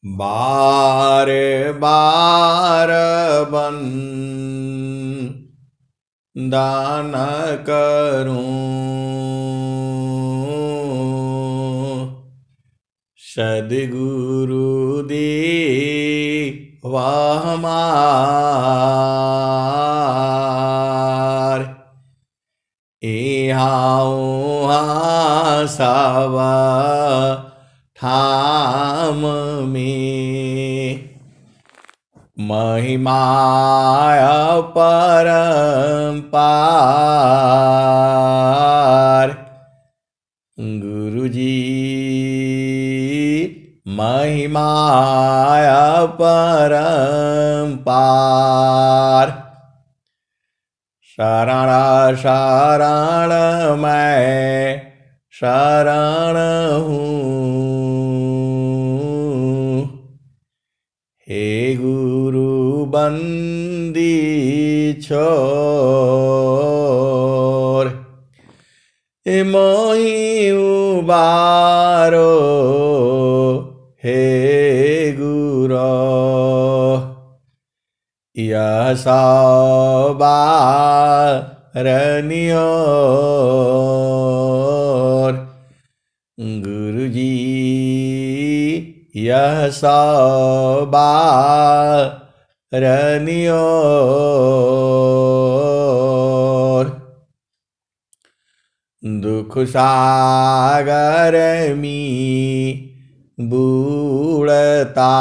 बार बार दान करूं सद्गुरु दे वह हमार सब ठाम में महिमा परंपार गुरुजी महिमा परंपार शरण शरण मैं शरण हूँ हे गुरु बंदी छोर मोहि उबारो हे गुरो यह सवारनियोर गुरुजी यह सवारनियोर दुख सागर में बूढ़ता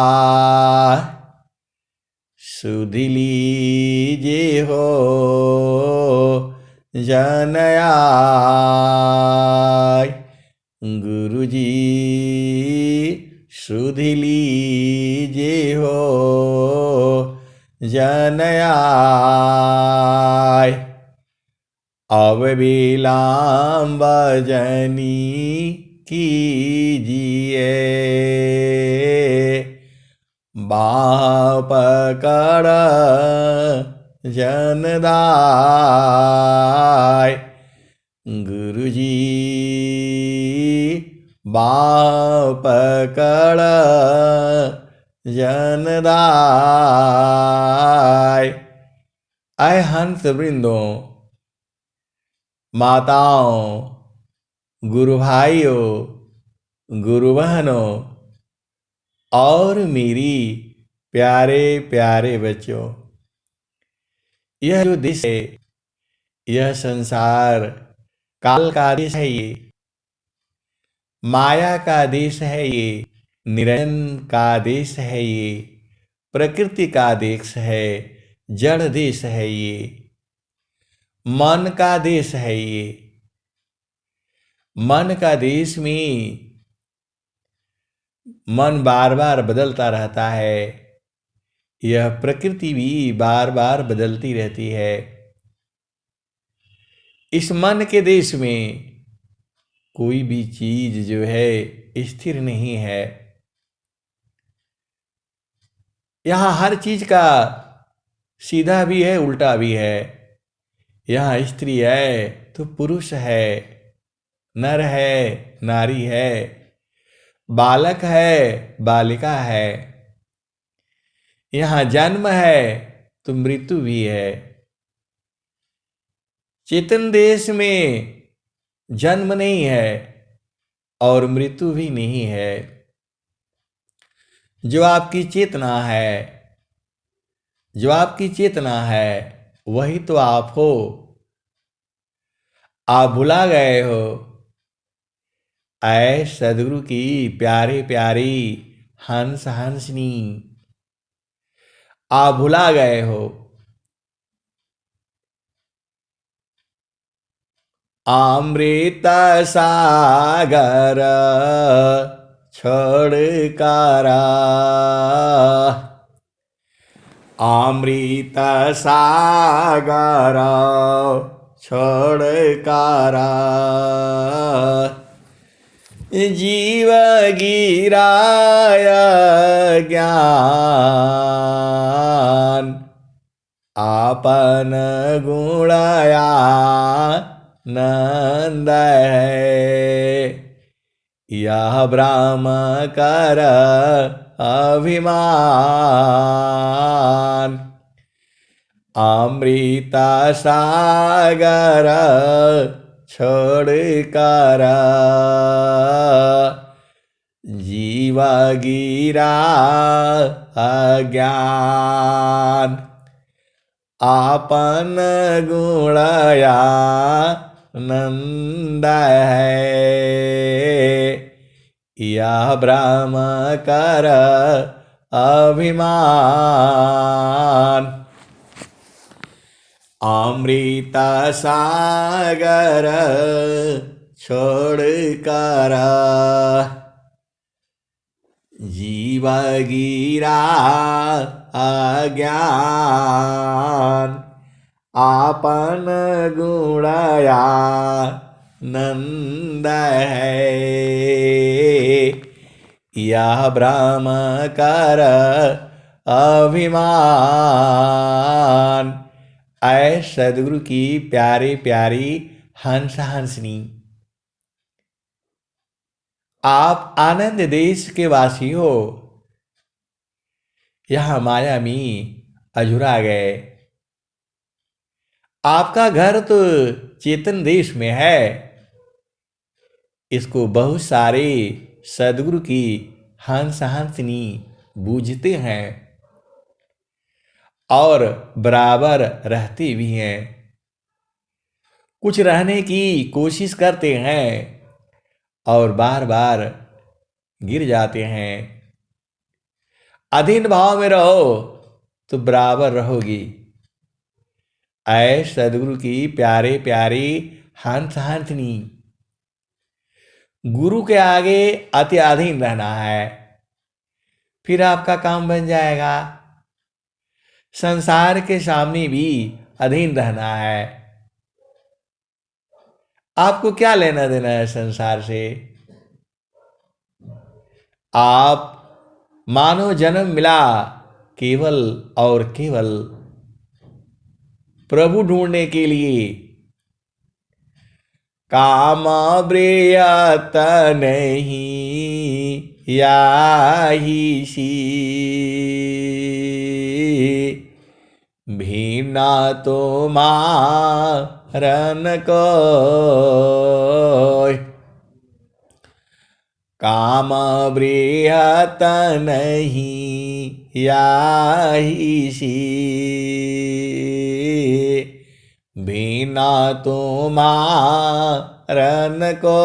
सुध लीजे हो जनयाय गुरुजी सुध लीजे हो जनयाय अब विलंब जनी कीजिए बाह पकड़ जनदाय गुरुजी बाह पकड़ जनदाय। आए हंस वृंदों, माताओं, गुरु भाइयों, गुरु बहनों और मेरी प्यारे प्यारे बच्चों, यह जो देश है, यह संसार काल का देश है, ये माया का देश है, ये निरंजन का देश है, ये प्रकृति का देश है, जड़ देश है, ये मन का देश है, ये मन का देश में मन बार बार बदलता रहता है, यह प्रकृति भी बार बार बदलती रहती है। इस मन के देश में कोई भी चीज जो है स्थिर नहीं है। यहां हर चीज का सीधा भी है, उल्टा भी है। यहां स्त्री है तो पुरुष है, नर है नारी है, बालक है बालिका है। यहां जन्म है तो मृत्यु भी है। चेतन देश में जन्म नहीं है और मृत्यु भी नहीं है। जो आपकी चेतना है, जो आपकी चेतना है वही तो आप हो। आप भुला गए हो। ऐ सदगुरु की प्यारी प्यारी हंस हंसनी, आप भुला गए हो। अमृत सागर छोड़कारा, अमृत सागर छोड़कारा, जीव गिराय ज्ञान आपन गुणया नंद है। यह ब्रह्म कर अभिमान, अमृत सागर छोड़ कर जीव गिरा अज्ञान, आपन गुणया नंद है, यह ब्रह्म कर अभिमान, अमृत सागर छोड़ कर जीव गिरा अज्ञान, आपन गुणया नंद है, यह ब्रह्म कर अभिमान। ऐ सदगुरु की प्यारी प्यारी हंस हंसनी, आप आनंद देश के वासी हो, यह माया में अझुरा गए। आपका घर तो चेतन देश में है, इसको बहुत सारे सदगुरु की हंस हंसनी बूझते हैं और बराबर रहते भी हैं। कुछ रहने की कोशिश करते हैं और बार बार गिर जाते हैं। अधीन भाव में रहो तो बराबर रहोगी। ऐ सदगुरु की प्यारे प्यारी हंस हंसनी, गुरु के आगे अति अधीन रहना है, फिर आपका काम बन जाएगा। संसार के सामने भी अधीन रहना है। आपको क्या लेना देना है संसार से? आप मानव जन्म मिला केवल और केवल प्रभु ढूंढने के लिए। काम ब्रियत नहीं याही सी, भिन्ना तो मारन को। काम बृहत नहीं याही सी, भिन्ना तो मारन को।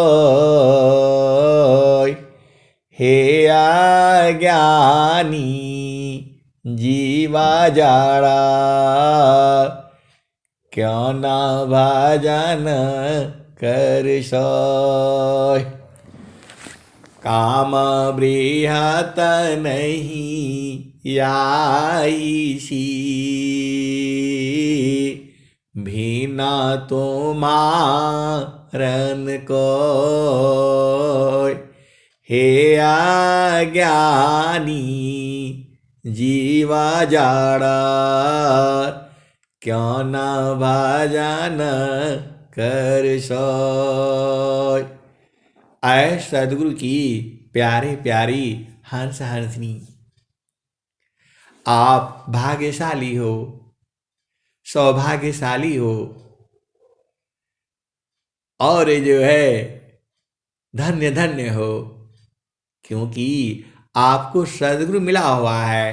हे अज्ञानी जीवा जाड़ा, क्यों न भजन कर सोय। काम बृहत नहीं याई सी, भिन्ना तो मारन को। हे अज्ञानी जीवा जाड़ा, क्यों न भजन कर सोय। ऐ सदगुरु की प्यारे प्यारी हंस हंसनी, आप भाग्यशाली हो, सौभाग्यशाली हो और जो है धन्य धन्य हो, क्योंकि आपको सदगुरु मिला हुआ है।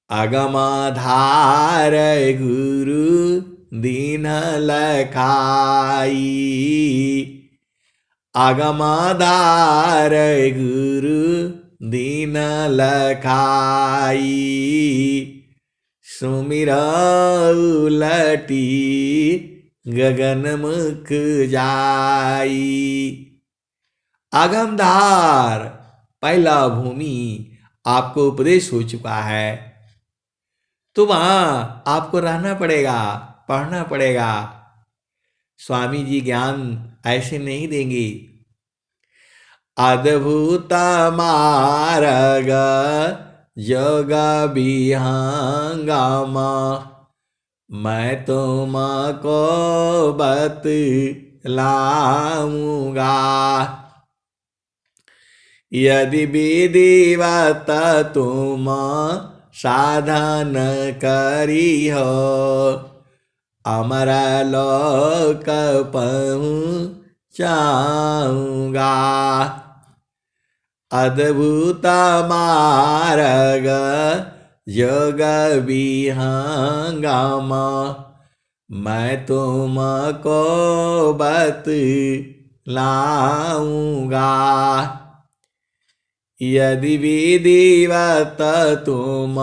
अगमाधार गुरु दीन लखाई, अगमाधार गुरु दीन लखाई। सुमिरा उलटी गगन मुख जाई। आगमधार पहला भूमि आपको उपदेश हो चुका है, तो वहां आपको रहना पड़ेगा, पढ़ना पड़ेगा। स्वामी जी ज्ञान ऐसे नहीं देंगे। अद्भुत मार्ग योग विहंगम, मैं तुमको बत लाऊंगा। यदि विधिवत तुम साधन करी हो, अमर लोक पहुँचाऊंगा। अद्भुत मार्ग योग विहंगम, मैं तुमको बतलाऊंगा। यदि विधिवत तुम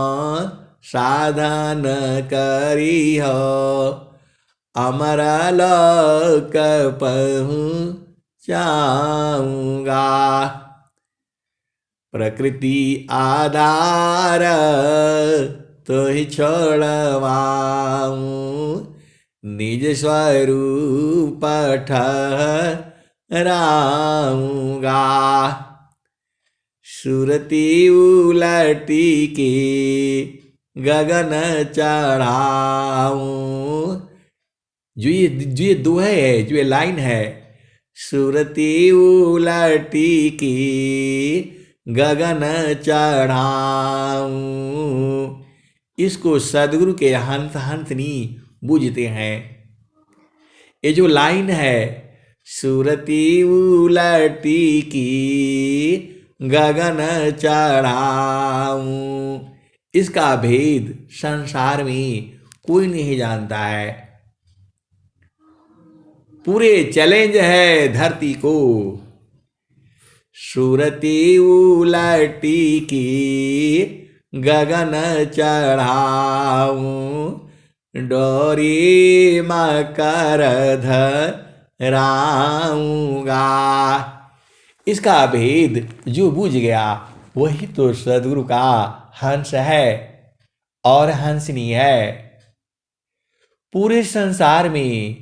साधन करी हो, अमर लोक पहुँचाऊंगा। प्रकृति आधार तो ही छोड़वाऊं, निज स्वरूप ठहराऊंगा। सुरती उलटी के गगन चढ़ाऊं। जो ये दोहे है, जो ये लाइन है, सुरती उलटी की गगन चढ़ाऊं, इसको सदगुरु के हंस हंसनी बूझते हैं। ये जो लाइन है, सुरती उलटी की गगन चढ़ाऊं, इसका भेद संसार में कोई नहीं जानता है। पूरे चैलेंज है धरती को। सुरती उलटी की गगन चढ़ाऊं, डोरी मकर धराऊंगा। इसका भेद जो बूझ गया वही तो सदगुरु का हंस है और हंसनी है। पूरे संसार में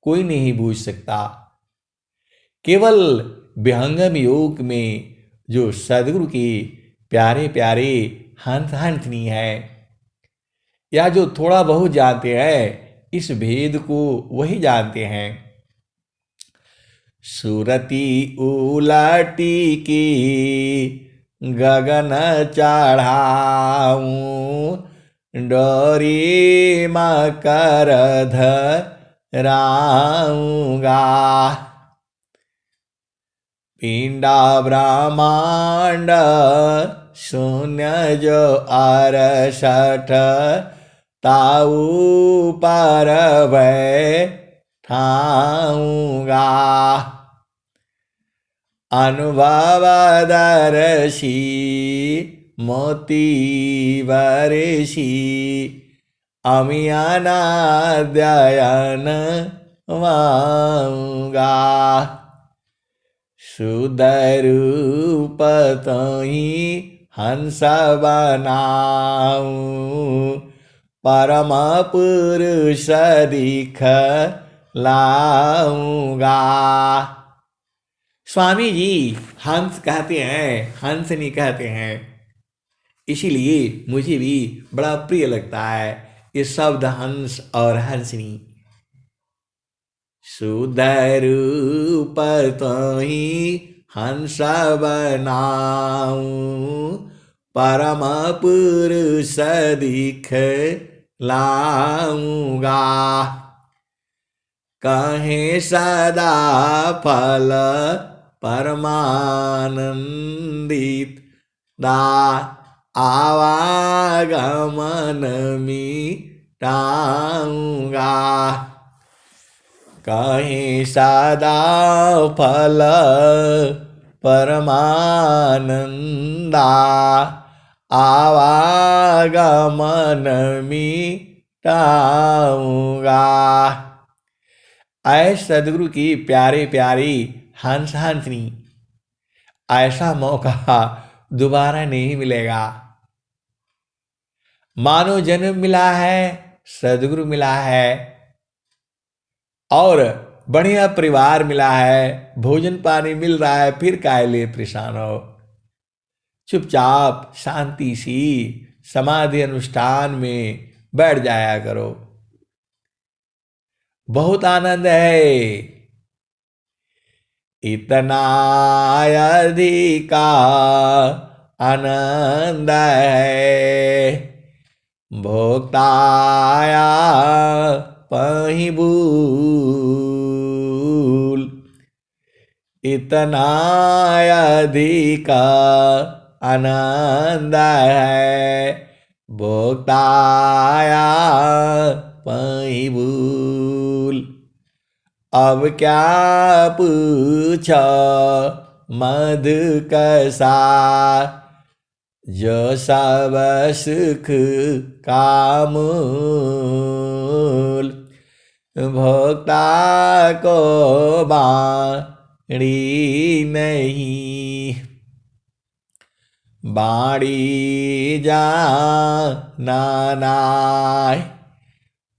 कोई नहीं बूझ सकता। केवल विहंगम योग में जो सदगुरु की प्यारे प्यारे हंस हंसनी है, या जो थोड़ा बहुत जानते हैं, इस भेद को वही जानते हैं। सुरती उलटी की गगन चढ़ाऊं, डोरी मकर धराऊंगा। पिंडा ब्रह्मांड शून्य जो 68, ताऊ पर बैठाऊंगा। अनुभवदर्शी मोती वर्षी, अमियानाद्ययन वाऊंगा। शुद्ध रूप तोही हंस बनाऊं, परम पुरुष दिखलाऊंगा। स्वामी जी हंस कहते हैं, हंसनी कहते हैं, इसीलिए मुझे भी बड़ा प्रिय लगता है ये शब्द हंस और हंसनी। शुद्ध रूप तोही हंस बनाऊं, परम पुरुष दिखलाऊंगा। कहे सदा फल परमानंदित, दा आवागमन मिटाऊंगा। कहीं सदा फल परमानंदा, आवागमन मिटाऊंगा। ऐ सदगुरु की प्यारे प्यारी हंस हंसनी, ऐसा मौका दोबारा नहीं मिलेगा। मानो जन्म मिला है, सदगुरु मिला है, और बढ़िया परिवार मिला है, भोजन पानी मिल रहा है, फिर काहे लिए परेशान हो। चुपचाप शांति सी समाधि अनुष्ठान में बैठ जाया करो। बहुत आनंद है इतना अधिका आनंद है, भोक्ताया पही भूल। इतना अधिका आनंद है, भोक्ताया पही भूल। अब क्या पूछो मद कसा, जो सब सुख का मूल। भोक्ता को बाणी नहीं, बाणी जा नानाय।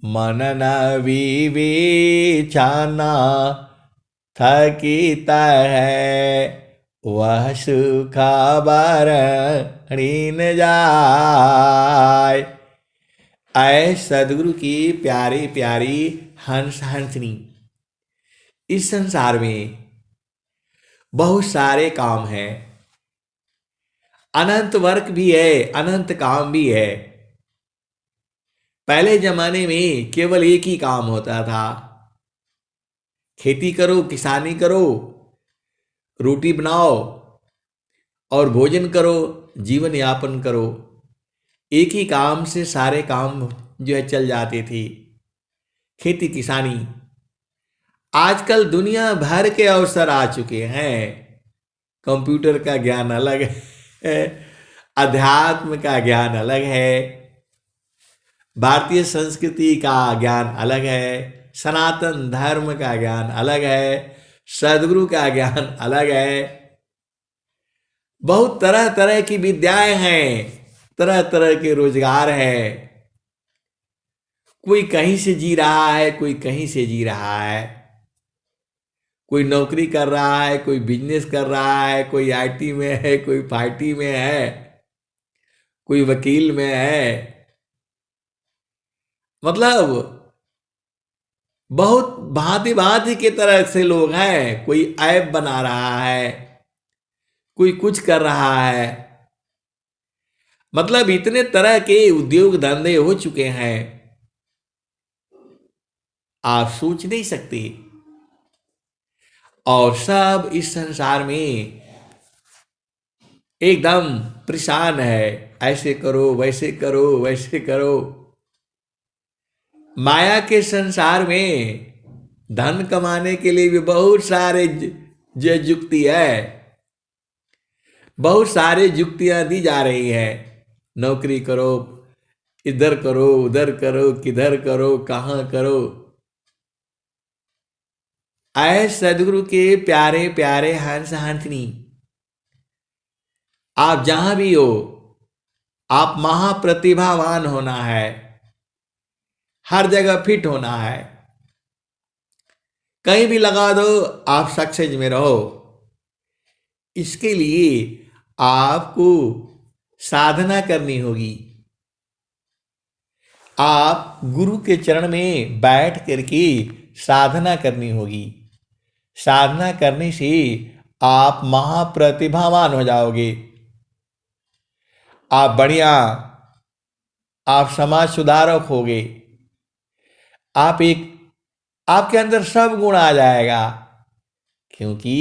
मनन विवेचना थकित है, वह सुख बरणी न जाय। ऐ सदगुरु की प्यारी प्यारी हंस हंसनी। इस संसार में बहुत सारे काम हैं, अनंत वर्क भी है, अनंत काम भी है। पहले जमाने में केवल एक ही काम होता था, खेती करो, किसानी करो, रोटी बनाओ और भोजन करो, जीवन यापन करो। एक ही काम से सारे काम जो है चल जाते थे, खेती किसानी। आजकल दुनिया भर के अवसर आ चुके हैं। कंप्यूटर का ज्ञान अलग है, अध्यात्म का ज्ञान अलग है, भारतीय संस्कृति का ज्ञान अलग है, सनातन धर्म का ज्ञान अलग है, सदगुरु का ज्ञान अलग है। बहुत तरह तरह की विद्याएं हैं, तरह तरह के रोजगार है। कोई कहीं से जी रहा है, कोई कहीं से जी रहा है। कोई नौकरी कर रहा है, कोई बिजनेस कर रहा है, कोई आईटी में है, कोई पार्टी में है, कोई वकील में है। मतलब बहुत भांति भांति के तरह से लोग हैं। कोई ऐप बना रहा है, कोई कुछ कर रहा है। मतलब इतने तरह के उद्योग धंधे हो चुके हैं, आप सोच नहीं सकते। और सब इस संसार में एकदम परेशान है, ऐसे करो, वैसे करो, वैसे करो। माया के संसार में धन कमाने के लिए भी बहुत सारे जो युक्ति है, बहुत सारे युक्तियां दी जा रही है। नौकरी करो, इधर करो, उधर करो, किधर करो, कहां करो। ऐ सदगुरु के प्यारे प्यारे हंस हंसनी, आप जहां भी हो, आप महाप्रतिभावान होना है, हर जगह फिट होना है। कहीं भी लगा दो, आप सक्सेस में रहो। इसके लिए आपको साधना करनी होगी। आप गुरु के चरण में बैठ करके साधना करनी होगी। साधना करने से आप महाप्रतिभावान हो जाओगे। आप बढ़िया, आप समाज सुधारक होगे। आपके अंदर सब गुण आ जाएगा, क्योंकि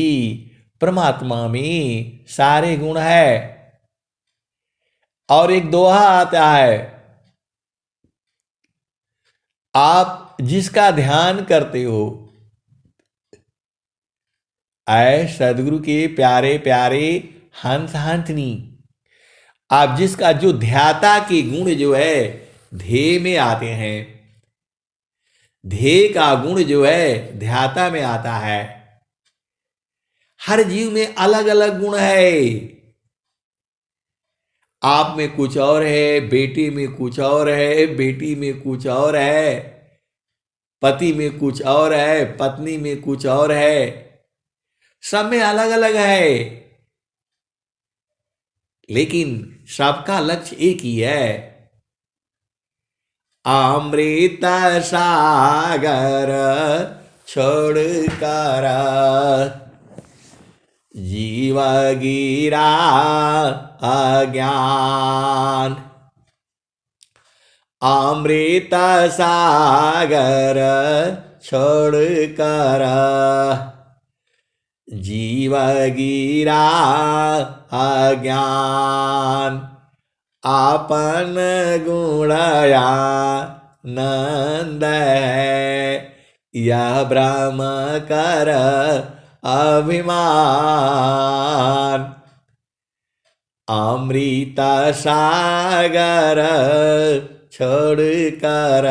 परमात्मा में सारे गुण है। और एक दोहा आता है, आप जिसका ध्यान करते हो, ऐ सदगुरु के प्यारे प्यारे हंस हंसनी, आप जिसका जो ध्याता के गुण जो है ध्येय में आते हैं, ध्येय का गुण जो है ध्याता में आता है। हर जीव में अलग अलग गुण है। आप में कुछ और है, बेटे में कुछ और है, बेटी में कुछ और है, पति में कुछ और है, पत्नी में कुछ और है। सब में अलग अलग है, लेकिन सबका लक्ष्य एक ही है, अमृत सागर छोड़ कर जीव गिरा अज्ञान, अमृत सागर छोड़ कर जीव गिरा अज्ञान, आपन गुणया नंद है, यह भ्रम कर अभिमान। अमृत सागर छोड़ कर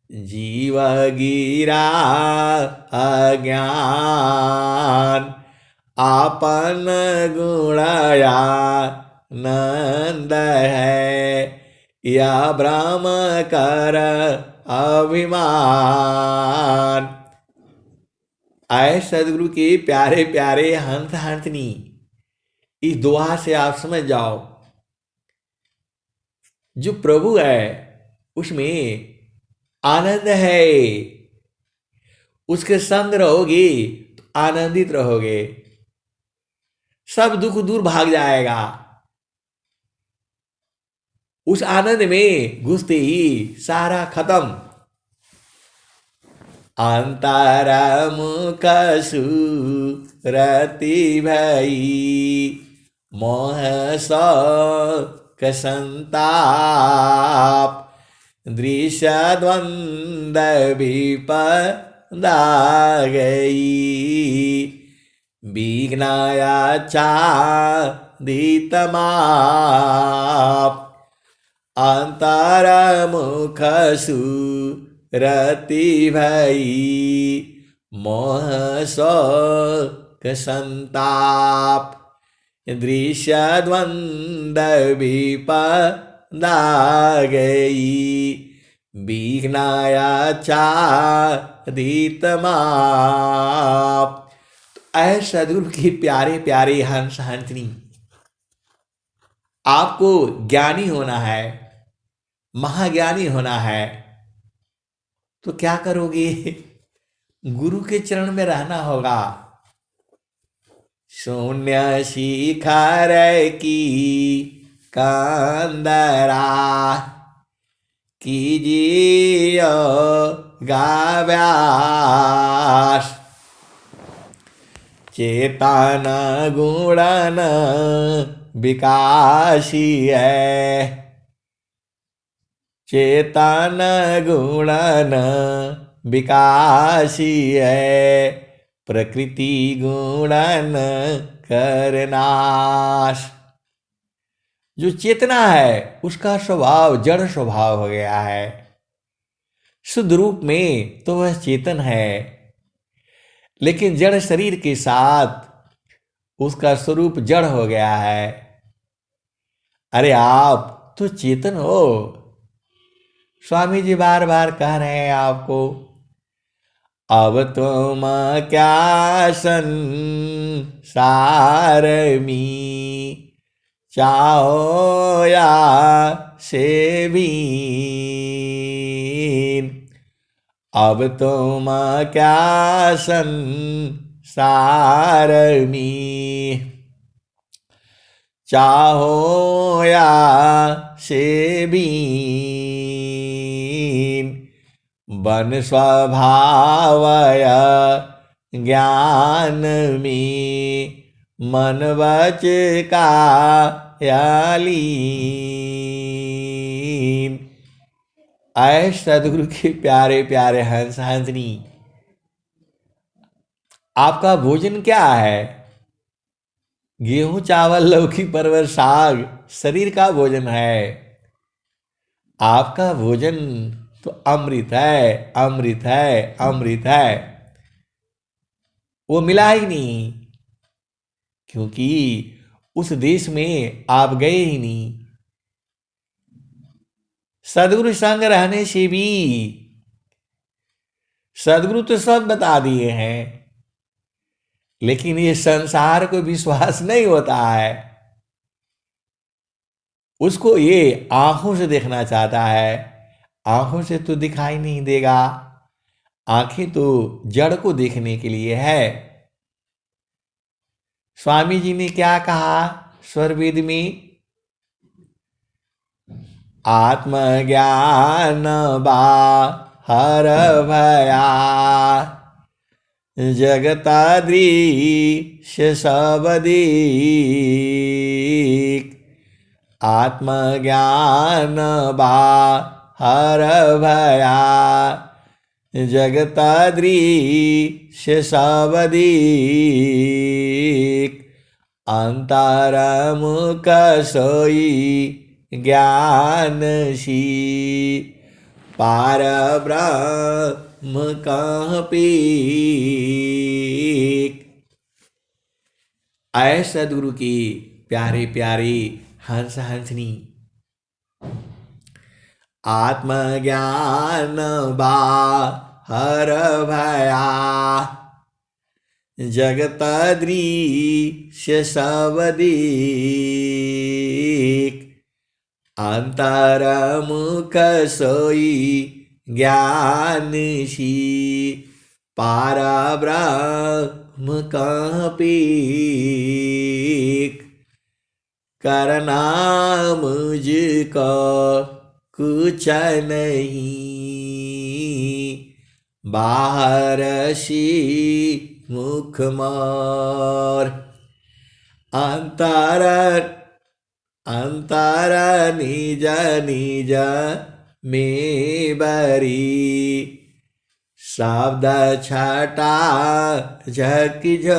जीव गिरा अज्ञान, आपन गुणया नंद है, यह भ्रम कर अभिमान। आए सदगुरु के प्यारे प्यारे हंस हंसनी, इस दुआ से आप समझ जाओ, जो प्रभु है उसमें आनंद है। उसके संग रहोगे तो आनंदित रहोगे, सब दुख दूर भाग जाएगा। उस आनंद में घुसते ही सारा खत्म। अंतर मुख सुरति भई, मोह शोक संताप, दृश्य द्वंद्व विपदा गई, विघ्नाया चादित माप। अंतर मुख सुरति भई, मोह शोक संताप, दृश्य द्वंद्व विपदा गई, विघ्नाया चादित माप। ऐ सदगुरु के प्यारे प्यारे हंस हंसनी, आपको ज्ञानी होना है, महाज्ञानी होना है, तो क्या करोगे? गुरु के चरण में रहना होगा। शून्य शिखर की कंदरा, कीजियो गाव्यास, चेतन गुणन विकासी है, चेतन गुणन विकासी है, प्रकृति गुणन करनाश। जो चेतना है उसका स्वभाव जड़ स्वभाव हो गया है। शुद्ध रूप में तो वह चेतन है, लेकिन जड़ शरीर के साथ उसका स्वरूप जड़ हो गया है। अरे आप तो चेतन हो। स्वामी जी बार बार कह रहे हैं आपको, अब तुम क्या संसार में चाहो या सेवीन, अब तुम क्या संसार में चाहो या सेवीन, बन स्वभावय ज्ञान में मन वच कायालीन। ऐ सदगुरु के प्यारे प्यारे हंस हंसनी, आपका भोजन क्या है? गेहूं चावल लौकी परवर साग शरीर का भोजन है। आपका भोजन तो अमृत है, अमृत है, अमृत है। वो मिला ही नहीं, क्योंकि उस देश में आप गए ही नहीं। सदगुरु संग रहने से भी सदगुरु तो सब बता दिए हैं, लेकिन ये संसार को विश्वास नहीं होता है। उसको ये आंखों से देखना चाहता है, आंखों से तो दिखाई नहीं देगा। आंखें तो जड़ को देखने के लिए है। स्वामी जी ने क्या कहा स्वरवेद में? आत्मज्ञान बाहर भया जगतादृश्य सबदिक। आत्मज्ञान बाहर भया जगतादृश्य सबदिक। अंतरमुख सोई ज्ञानसी पार ब्रह्म कहाँ पीक। ऐ सदगुरु की प्यारे प्यारे हंस हंसनी। आत्मज्ञान बाहर भया जगतादृश्य सबदिक। अंतरमुख सोई ज्ञानसी पार ब्रह्म कहाँ पीक। करना मुझको कुछ नहीं बाहर सी मुख मोर। अंतर अंतर निज निज में बरी शब्द छटा झकझोर।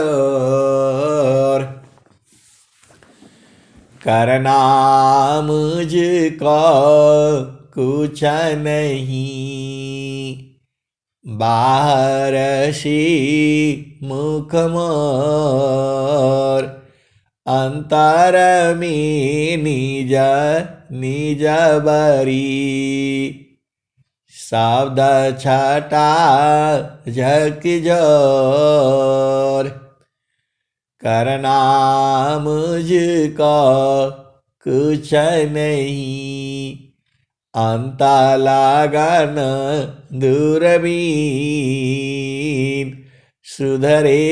करना मुझको कुछ नहीं बाहर सी मुख मोर। अंतर में निज निज बरी शब्द छटा झकझोर। करना मुझको कुछ नहीं अंत लगन दूरबीन। सुधरे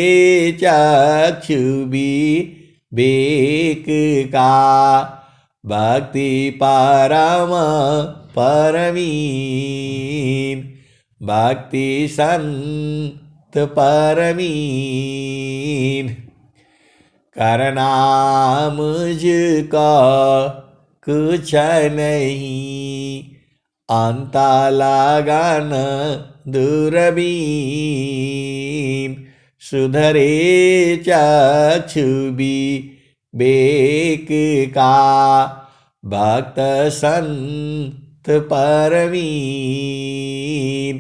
चक्षु विवेक का भक्ति परम परमीन। भक्ति संत परमीन। करना मुझको कुछ नहीं अंत लगन दूरबीन। सुधरे चक्षु विवेक का भक्त संत परमीन।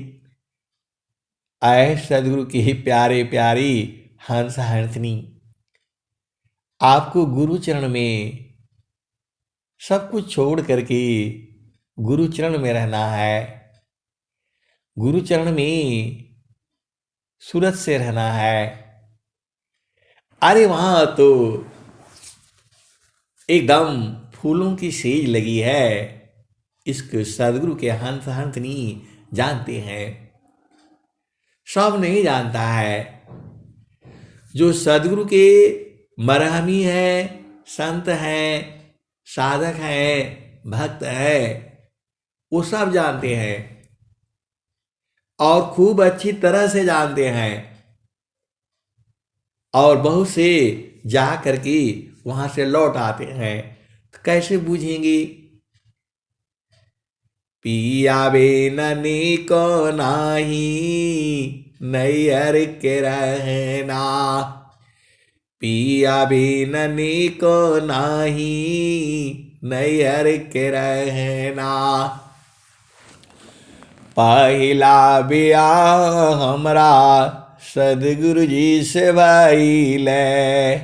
ऐ सदगुरु की प्यारे प्यारी हंस हंसनी। आपको गुरुचरण में सब कुछ छोड़ करके गुरुचरण में रहना है। गुरुचरण में सूरत से रहना है। अरे वहां तो एकदम फूलों की सेज लगी है। इसको सदगुरु के हंस हंसनी जानते हैं। सब नहीं जानता है। जो सदगुरु के मरहमी है, संत है, साधक है, भक्त है, वो सब जानते हैं और खूब अच्छी तरह से जानते हैं। और बहुत से जा करके वहां से लौट आते हैं। तो कैसे बूझेंगे? पिया बेननी को नाही नैयर के रहना। पिया बेननी को नाही नैयर के रहना। पहला ब्याह हमरा सदगुरु जी से भइले।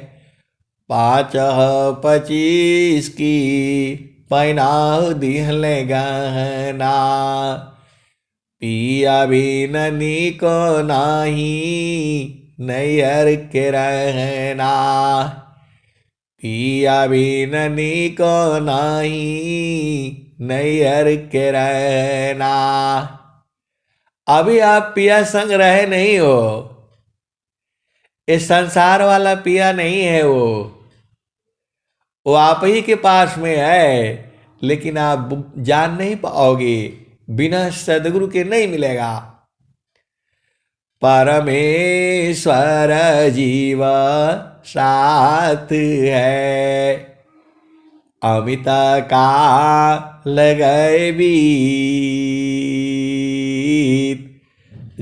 5-25 की पैनाह दिहले गहना। पिया बिननी को नाही नैयर के रहना। पिया बिननी को नाही नैयर के रहना। अभी आप पिया संग रहे नहीं हो। ये संसार वाला पिया नहीं है, वो आप ही के पास में है, लेकिन आप जान नहीं पाओगे, बिना सदगुरु के नहीं मिलेगा। परमेश्वर जीव साथ है, अमित का लगए बीत,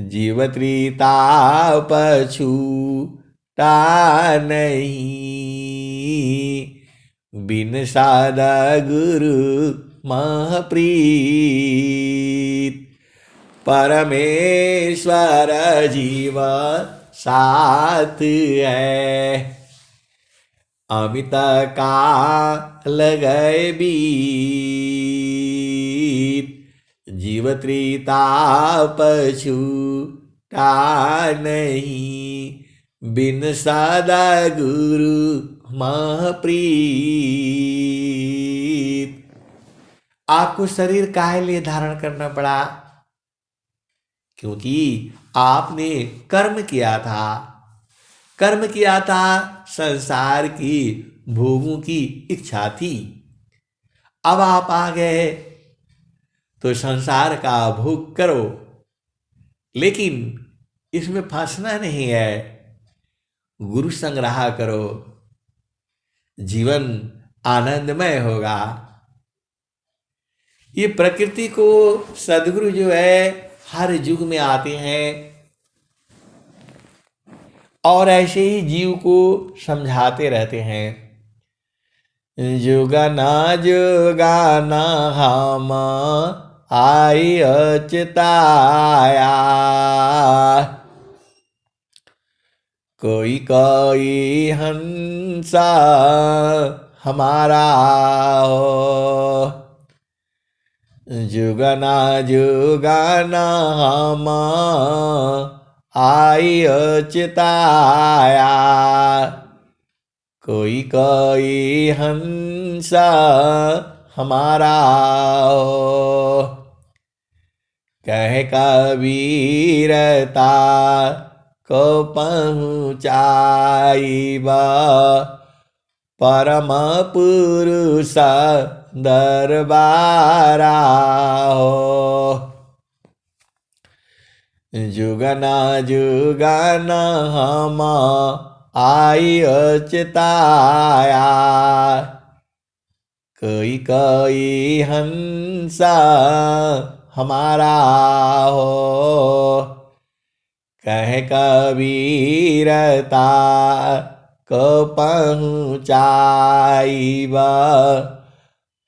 जीव त्रिता पछूता नहीं, बिन सादा गुरु महप्रीत। परमेश्वर जीव साथ है, अमित का लगए बीत, जीव त्रिता पछूता नहीं, बिन सदा गुरु महप्रीत। आपको शरीर काहे लिए धारण करना पड़ा? क्योंकि आपने कर्म किया था, कर्म किया था, संसार की भोगों की इच्छा थी। अब आप आ गए तो संसार का भोग करो, लेकिन इसमें फंसना नहीं है, गुरु संग्रह करो, जीवन आनंदमय होगा। ये प्रकृति को सदगुरु जो है हर युग में आते हैं और ऐसे ही जीव को समझाते रहते हैं। जुगाना जुगाना हम आई अचताया, कोई कोई हंसा हमारा हो, जुगाना जुगाना हम आई अचताया, कोई कोई हंसा हमारा हो, कह कबीरता को पहुँचाइबा, परम पुरुष दरबारा हो, जुगना जुगना हम आई अचताया, कोई कोई हंसा हमारा हो, कह कबीरता को पहुँचाइबा,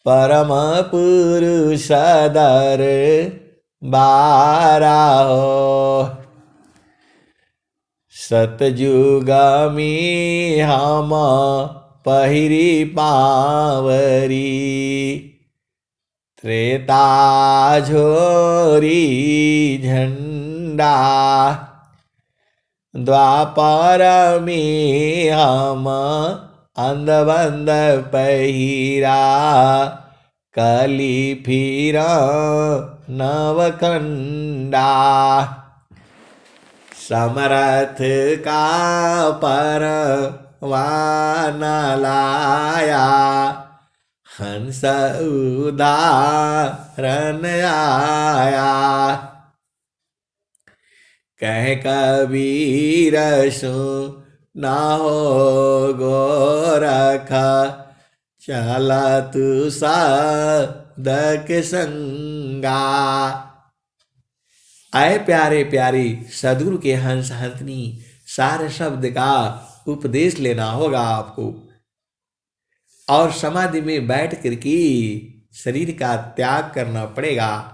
परम पुरुष दरबारा हो, सतयुग में हम पहिरी पावरी, त्रेता झोरी झंडा, द्वापर में हम अंधबंध पहिरा, कली फिर नवखंडा, समरथ का परवान लाया, हंस उदाहरण आया, कह कबीर सुना हो गोरख, चला तू साधक संगा। आए प्यारे प्यारे सदगुरु के हंस हंसनी सारे शब्द का उपदेश लेना होगा आपको, और समाधि में बैठ करके शरीर का त्याग करना पड़ेगा।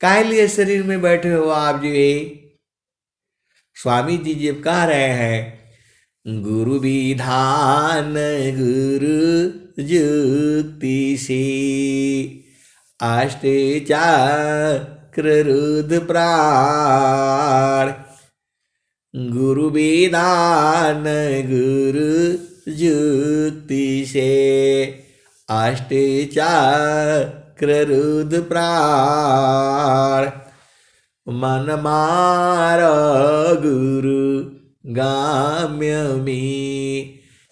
काहे लिए शरीर में बैठे हो आप? जो है स्वामी जी जब कह रहे हैं, गुरु विधान गुरु जुक्ति से, अष्टे चक्र रुद्र प्राण, गुरु विधान गुरु जुक्ति से, अष्टे चक्र रुद्र प्राण, मन मार गुरु गाम्यमी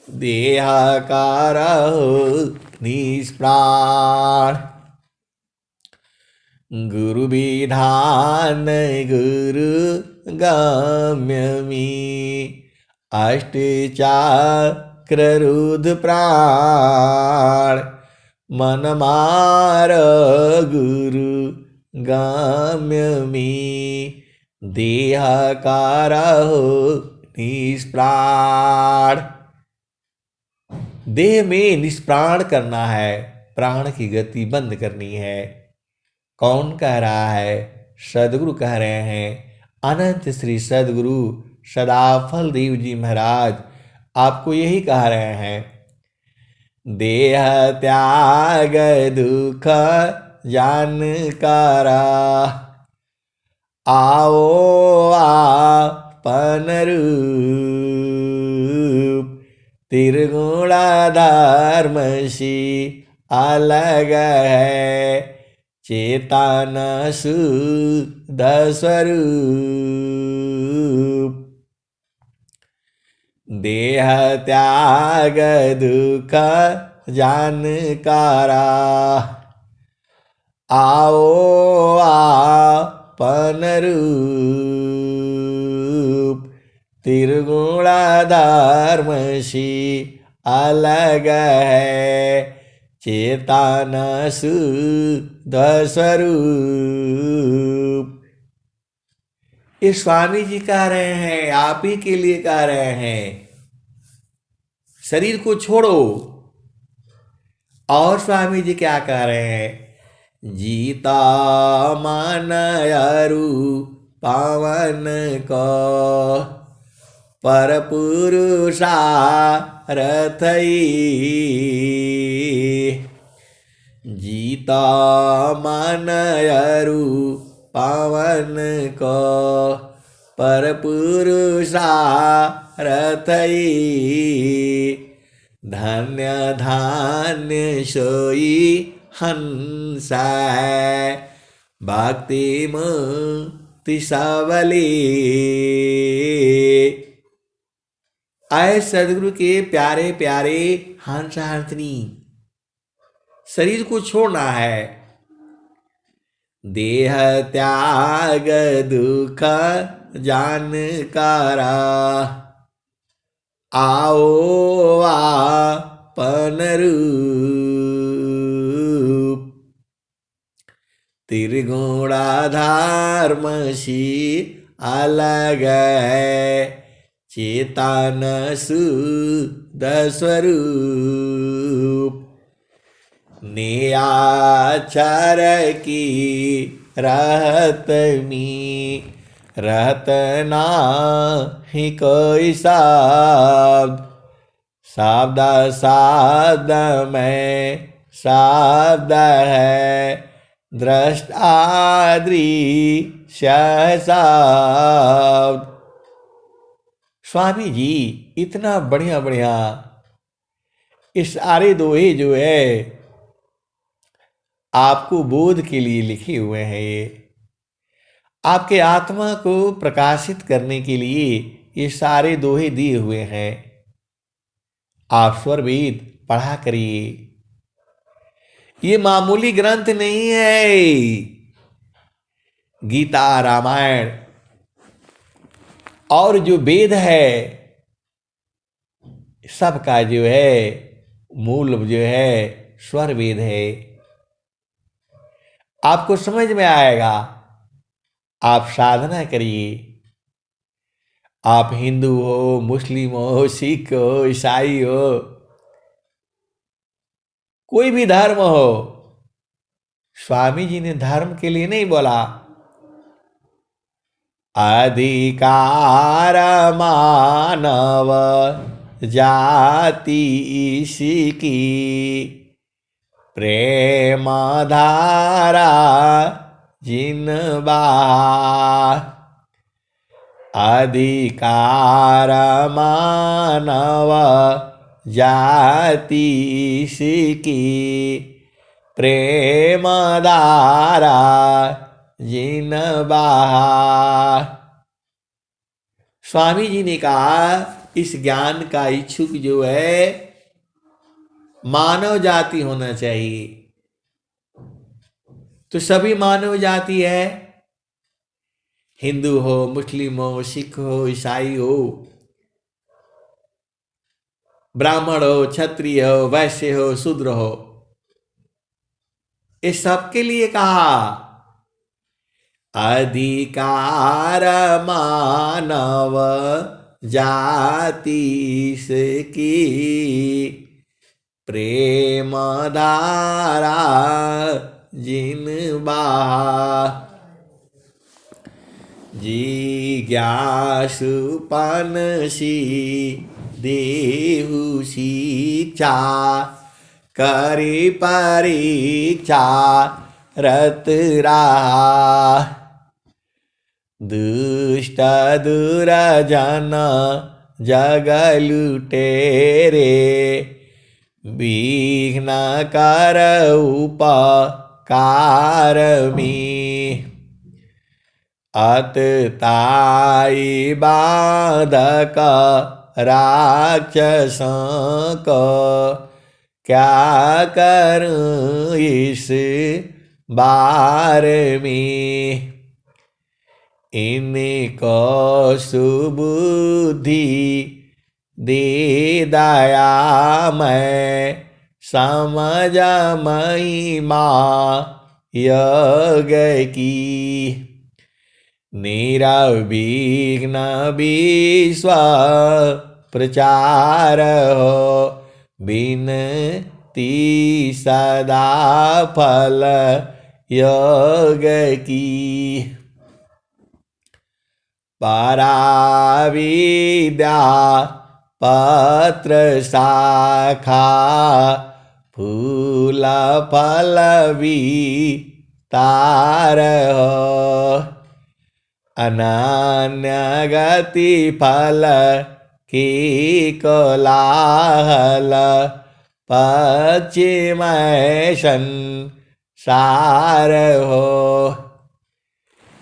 देहाकारहो निष्प्राण गुरु विधान गुरु गाम्यमी अष्टचाक्ररुद्ध प्राण मन मार गुरु गाम्यमी देहाकारहो निष्प्राण देह में निष्प्राण करना है, प्राण की गति बंद करनी है। कौन कह रहा है? सदगुरु कह रहे हैं। अनंत श्री सदगुरु सदाफल देव जी महाराज आपको यही कह रहे हैं। देह त्याग दुख जानकारा आओ आपन रूप त्रिगुणाधर्मसी अलग है चेतन शुद्ध स्वरूप देह त्याग दुख जानकारा आओ आपन रूप त्रिगुणाधर्मसी अलग है चेतन शुद्ध स्वरूप। ये स्वामी जी कह रहे हैं, आप ही के लिए कह रहे हैं। शरीर को छोड़ो। और स्वामी जी क्या कह रहे हैं? जीता मन अरु पावन को पर पुरुषारथई जीता मन अरु पावन को पर पुरुषारथई धन्य धान्य सोई हंस है भक्ति मुक्ति सबली। आए सदगुरु के प्यारे प्यारे हंस हंसनी, शरीर को छोड़ना है। देह त्याग दुख जानकारा आओ आपन रूप त्रिगुणाधर्मसी अलग है चेतन शुद्ध स्वरूप। निराचार की रहत में रहत नाही कोई शब्द शब्द शब्द में शब्द है दृष्टा दृश्य शब्द। स्वामी जी इतना बढ़िया बढ़िया इस सारे दोहे जो है आपको बोध के लिए लिखे हुए हैं। ये आपके आत्मा को प्रकाशित करने के लिए ये सारे दोहे दिए हुए हैं। आप स्वरवेद पढ़ा करिए। ये मामूली ग्रंथ नहीं है। गीता रामायण और जो वेद है सबका जो है मूल जो है स्वर वेद है। आपको समझ में आएगा। आप साधना करिए। आप हिंदू हो, मुस्लिम हो, सिख हो, ईसाई हो, कोई भी धर्म हो, स्वामी जी ने धर्म के लिए नहीं बोला। अधिकार मानव जाति इसकी प्रेम धारा जिनबा अधिकार मानव जाति इसकी प्रेम धारा जिनबा। स्वामी जी ने कहा इस ज्ञान का इच्छुक जो है मानव जाति होना चाहिए। तो सभी मानव जाति है, हिंदू हो, मुस्लिम हो, सिख हो, ईसाई हो, ब्राह्मण हो, क्षत्रिय हो, वैश्य हो, शूद्र हो, इस सबके लिए कहा अधिकार मानव जाति की प्रेम धारा जिन बहा जिज्ञासुपन सी देहु शिक्षा करी परीक्षा रत रहा दुष्ट दुर्जन जग लुटेरे विघ्न कर उपकार में अतताई बाधक राक्षसों को क्या करूं इस बार में इनको सुबुद्धि दे दया मैं समझ महिमा योग की निरविघ्न विश्व प्रचार हो बिनती सदा फल योग की पराविद्या पत्र शाखा फूल फल वितार हो अनन्य गति फल की कोलाहल पश्चिमय संसार हो।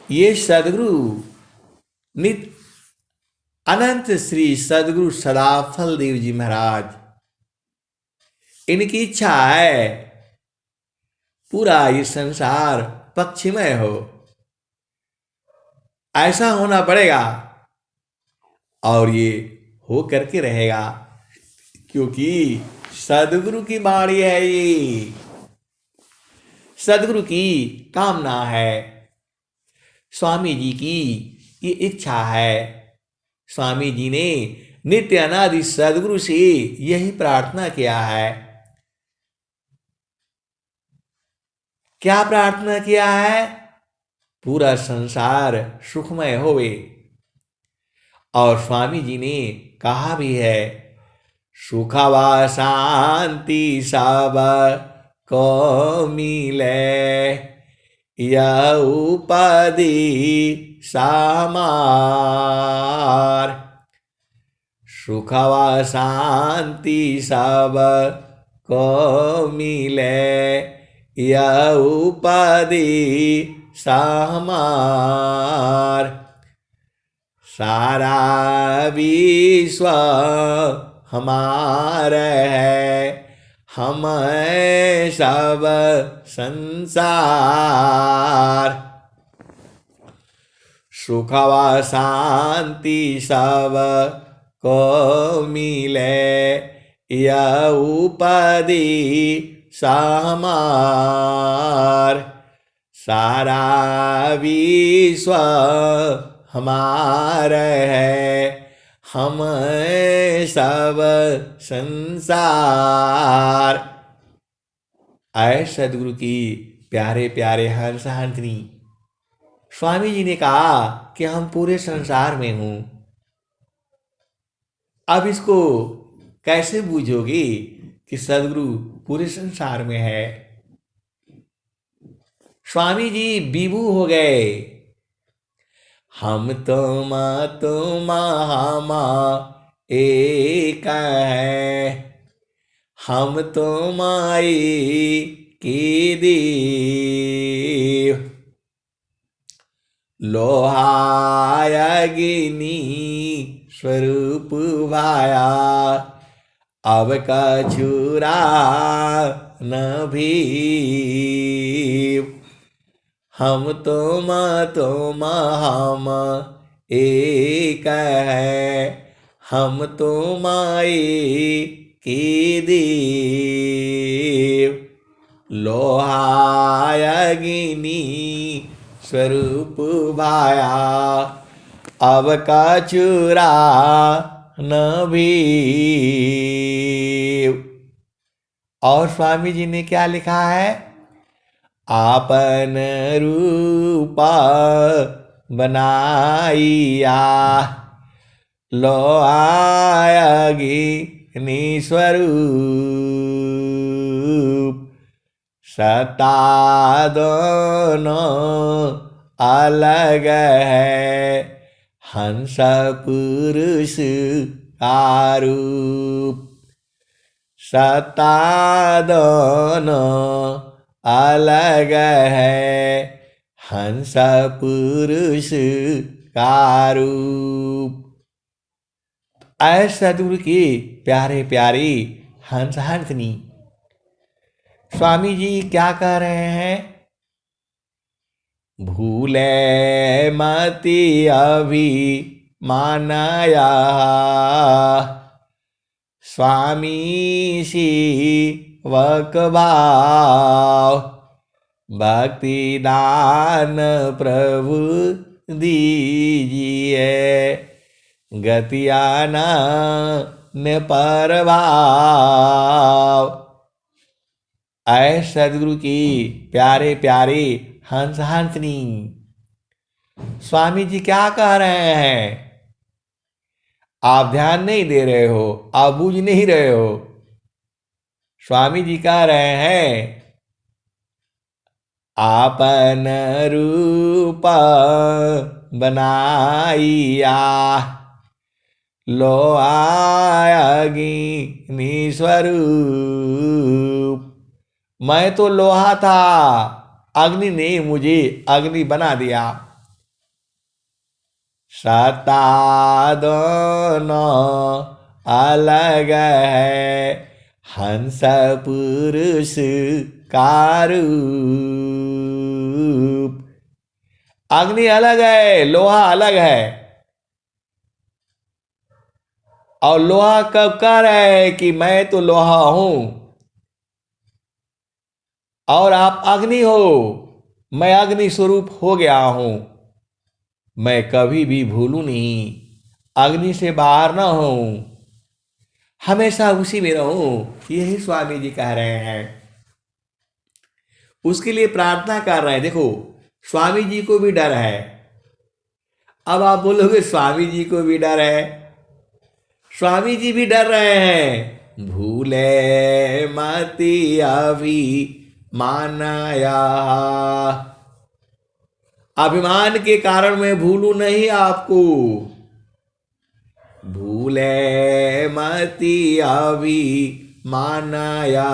ये सदगुरु नित्य अनंत श्री सदगुरु सदाफल देव जी महाराज, इनकी इच्छा है पूरा ये संसार पक्षिमय हो, ऐसा होना पड़ेगा और ये हो करके रहेगा, क्योंकि सदगुरु की वाणी है, ये सदगुरु की कामना है, स्वामी जी की ये इच्छा है। स्वामी जी ने नित्य अनादि सदगुरु से यही प्रार्थना किया है। क्या प्रार्थना किया है? पूरा संसार सुखमय होवे। और स्वामी जी ने कहा भी है सुख व शांति सब को मिले यह उपाधि समार। सुख व शांति सब को मिले यह उपाधि समार। सारा विश्व हमारा है, हम सब संसार। सुख व शांति सब को मिले यह उपाधि समार। सारा विश्व हमारा है, हम सब संसार। आए सदगुरु की प्यारे प्यारे हंस हंसनी, स्वामी जी ने कहा कि हम पूरे संसार में हूं। अब इसको कैसे बूझोगे कि सदगुरु पूरे संसार में है? स्वामी जी विभू हो गए। हम तुम हम एक है, हम तुम्हारी की देव। लोहायगिनी स्वरूप भाया, अब कछुरा न भी। हम तुम हम एक है, हम तुम की देव। लोहायगिनी स्वरूप भाया, अब कछुरा न भी। और स्वामी जी ने क्या लिखा है? आपन रूपा बनाइया, लोहायगिनी स्वरूप। सत्ता दोनों अलग है, हंस पुरुष का रूप। सत्ता दोनों अलग है, हंस पुरुष का रूप। ऐ सद्गुरु की प्यारे प्यारी हंस हंसनी, स्वामी जी क्या कह रहे हैं? भूले मति अभी मानाया, स्वामी शिवक भाव। भक्ति दान प्रभु दीजिए, गतियाना न परभाव। ऐ सद्गुरु की प्यारे प्यारे हंस हंसनी, स्वामी जी क्या कह रहे हैं? आप ध्यान नहीं दे रहे हो, आप बूझ नहीं रहे हो। स्वामी जी कह रहे हैं, आपन रूप बनाइया, लोहायगिनी स्वरूप। मैं तो लोहा था, अग्नि ने मुझे अग्नि बना दिया। सत्ता दोनों अलग है, हंस पुरुष का रूप। अग्नि अलग है, लोहा अलग है। और लोहा कब कह रहा है कि मैं तो लोहा हूं और आप अग्नि हो, मैं अग्नि स्वरूप हो गया हूं। मैं कभी भी भूलूं नहीं, अग्नि से बाहर ना हूं, हमेशा उसी में रहूं। यही स्वामी जी कह रहे हैं। उसके लिए प्रार्थना कर रहे हैं। देखो, स्वामी जी को भी डर है। अब आप बोलोगे स्वामी जी को भी डर है, स्वामी जी भी डर रहे हैं। भूले मति अभी मानाया, अभिमान के कारण मैं भूलू नहीं आपको। भूले मति अभी मानाया,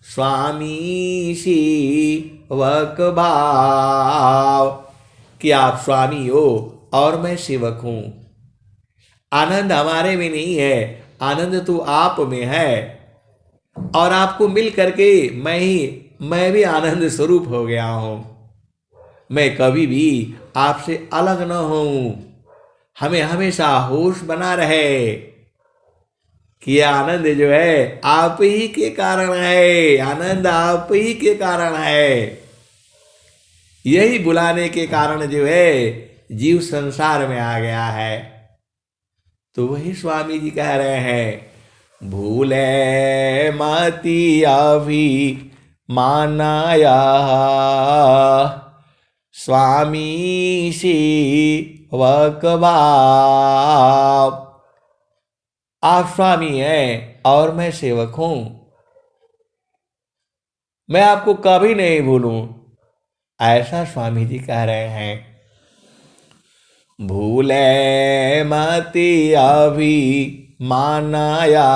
स्वामी शिवक भाव। कि आप स्वामी हो और मैं सेवक हूं। आनंद हमारे में नहीं है, आनंद तो आप में है। और आपको मिल करके मैं भी आनंद स्वरूप हो गया हूं। मैं कभी भी आपसे अलग न हूं, हमें हमेशा होश बना रहे कि यह आनंद जो है आप ही के कारण है, आनंद आप ही के कारण है। यही बुलाने के कारण जो है जीव संसार में आ गया है। तो वही स्वामी जी कह रहे हैं, भूले मति अभी मानाया, स्वामी शिवक भाव। आप स्वामी हैं और मैं सेवक हूं, मैं आपको कभी नहीं भूलूं, ऐसा स्वामी जी कह रहे हैं। भूले मति अभी मानाया,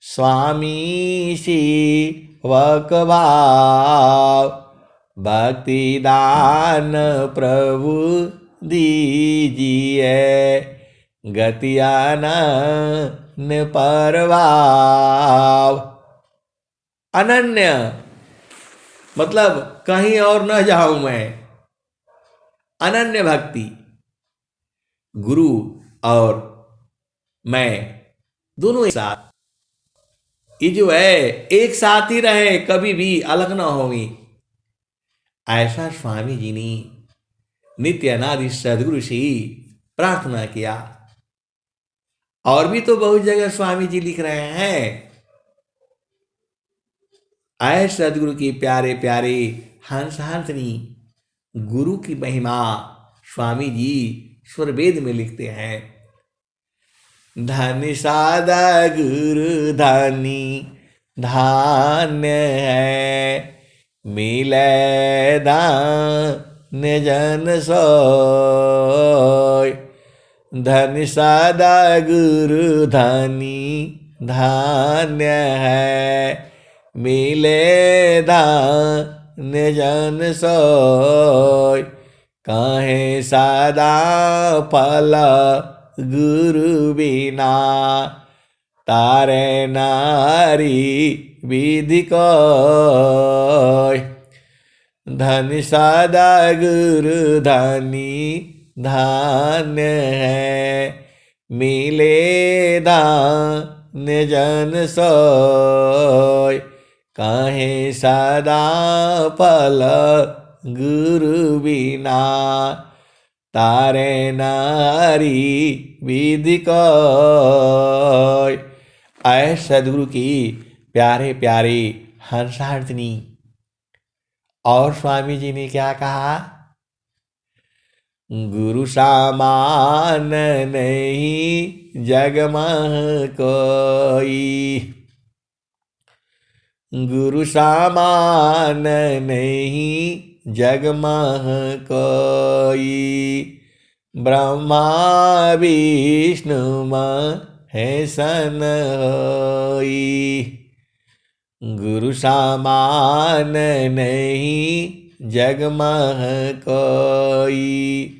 स्वामी शिवक भाव। भक्ति दान प्रभु दीजिए, गति अनन्य परभाव। अनन्य मतलब कहीं और न जाऊं मैं, अनन्य भक्ति, गुरु और मैं दोनों एक साथ, ये जो है एक साथ ही रहे, कभी भी अलग ना होवी, ऐसा स्वामी जी ने नित्य अनादि सदगुरु से प्रार्थना किया। और भी तो बहुत जगह स्वामी जी लिख रहे हैं, आए सदगुरु की प्यारे प्यारे हंस हंसनी, गुरु की महिमा स्वामी जी स्वरवेद में लिखते हैं। धन सादा गुरु धानी धान्य है, मिले दान जन सोय। धन सादा गुरु धानी धान्य है, मिले दान जन सोय। काहे सादा फल गुरु बिना, तारे नारी विधि कोय। धन सादा गुरु धानी धान्य है, मिले दान जन सोय। काहे सादा फल गुरु बिना, तारे नारी विधि कोय। ऐ सदगुरु की प्यारे प्यारे हंसार्थिनी। और स्वामी जी ने क्या कहा? गुरु सामान नहीं जग में कोई, गुरु सामान नहीं जग में कोई। ब्रह्मा विष्णु महेशन होई, गुरु सामान नहीं जग में कोई।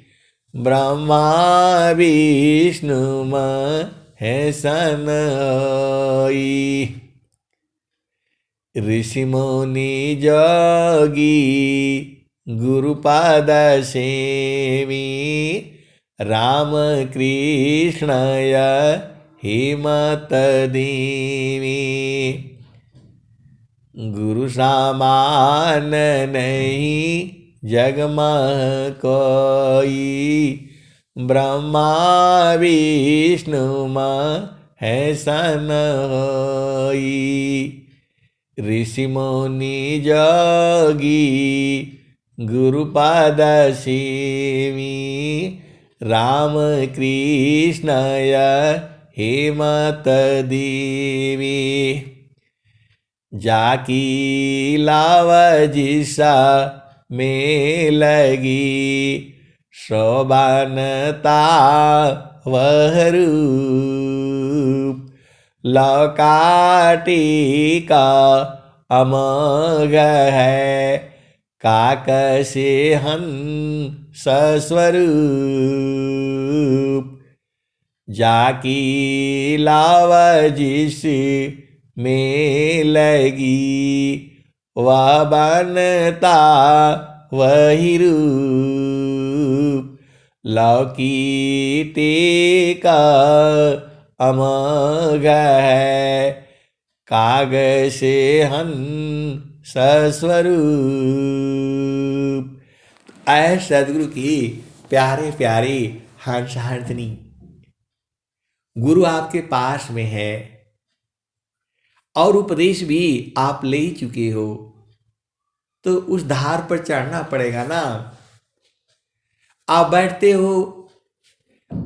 ब्रह्मा विष्णु महेशन होई। ऋषि मुनि जोगी गुरुपाद सेवी, राम कृष्णय हिमत दीवी। गुरु सामान नहीं जग में कोई, ब्रह्मा विष्णु महेशन होई। ऋषि मुनि जोगी गुरुपाद सेवी, राम कृष्णय हिमत दीवी। जाकी लाव जिसा में लगी, शोभनता वह रूप। लौकाटी का अमोघ है, काकसे हंस स्वरूप। जाकी लाव जिस में लगी, वह बनता वही रूप। लौकी का अमोघ है, काग से हंस स्वरूप। ऐ सदगुरु की प्यारे प्यारे हंसहर्षिनी। गुरु आपके पास में है और उपदेश भी आप ले ही चुके हो, तो उस धार पर चढ़ना पड़ेगा ना। आप बैठते हो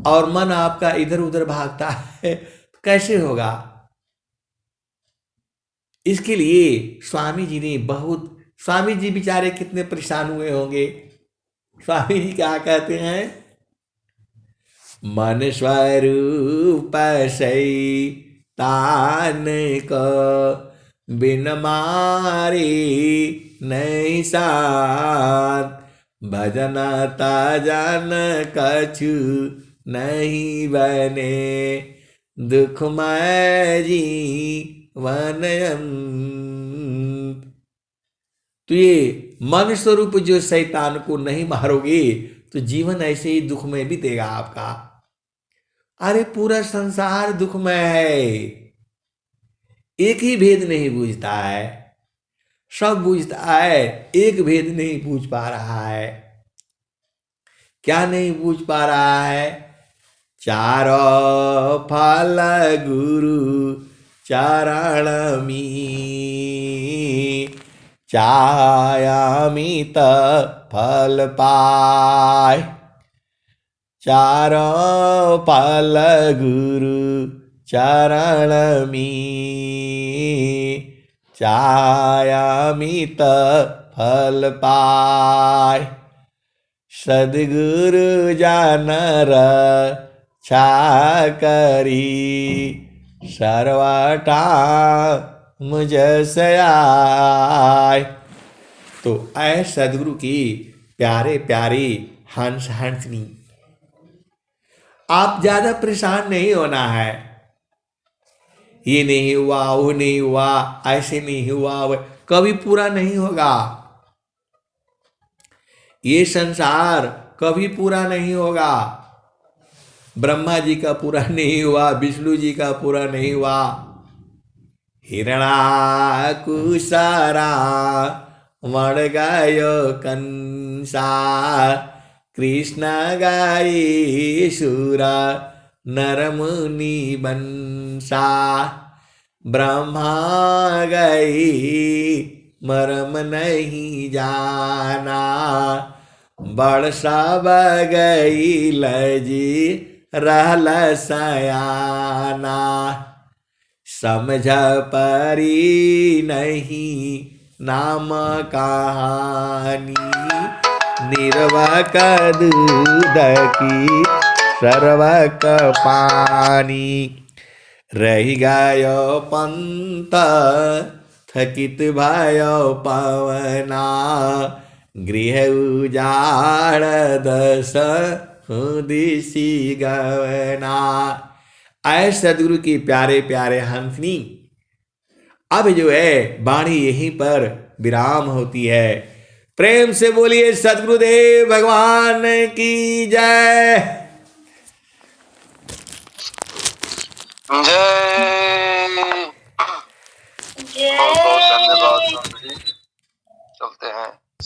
और मन आपका इधर उधर भागता है, तो कैसे होगा? इसके लिए स्वामी जी ने बहुत, स्वामी जी बेचारे कितने परेशान हुए होंगे। स्वामी जी क्या कहते हैं? मन स्वरूप शैतान को बिन मारे नहीं शान, भजन ताजन कछु नहीं बने, दुखमय जीवन अंत। तो ये मन स्वरूप जो शैतान को नहीं मारोगे तो जीवन ऐसे ही दुख में बीतेगा आपका। अरे पूरा संसार दुखमय है, एक ही भेद नहीं बूझता है, सब बूझता है, एक भेद नहीं बूझ पा रहा है। क्या नहीं बूझ पा रहा है? चारों फल गुरु चरण में, चायामित फल पाय। चारों फल गुरु चरण में, चायामित फल पाय। सद्गुरु जानर छा करी, सर्वटा मुझ से आय। तो ऐ सदगुरु की प्यारे प्यारे हंस हंसनी, आप ज्यादा परेशान नहीं होना है। ये नहीं हुआ, वो नहीं हुआ, ऐसे नहीं हुआ, कभी पूरा नहीं होगा। ये संसार कभी पूरा नहीं होगा। ब्रह्मा जी का पूरा नहीं हुआ, विष्णु जी का पूरा नहीं हुआ, हिरणाकुशारा मर गयो कंसा, कृष्ण गाई सुरा नर मुनि बंसा। ब्रह्मा गई मरम नहीं जाना, बड़ सब गई लजी रहल सयाना। समझ परी नहीं नाम कहानी, निर्वक दूध की सर्वक पानी। रही गयो पंत थकित भयो पवना, गृह उजाड़ दस दिशी गवना। ऐ सदगुरु की प्यारे प्यारे हंसनी, अब जो है वाणी यहीं पर विराम होती है। प्रेम से बोलिए सदगुरुदेव भगवान की जय। जय। बहुत बहुत धन्यवाद स्वामी जी, चलते हैं।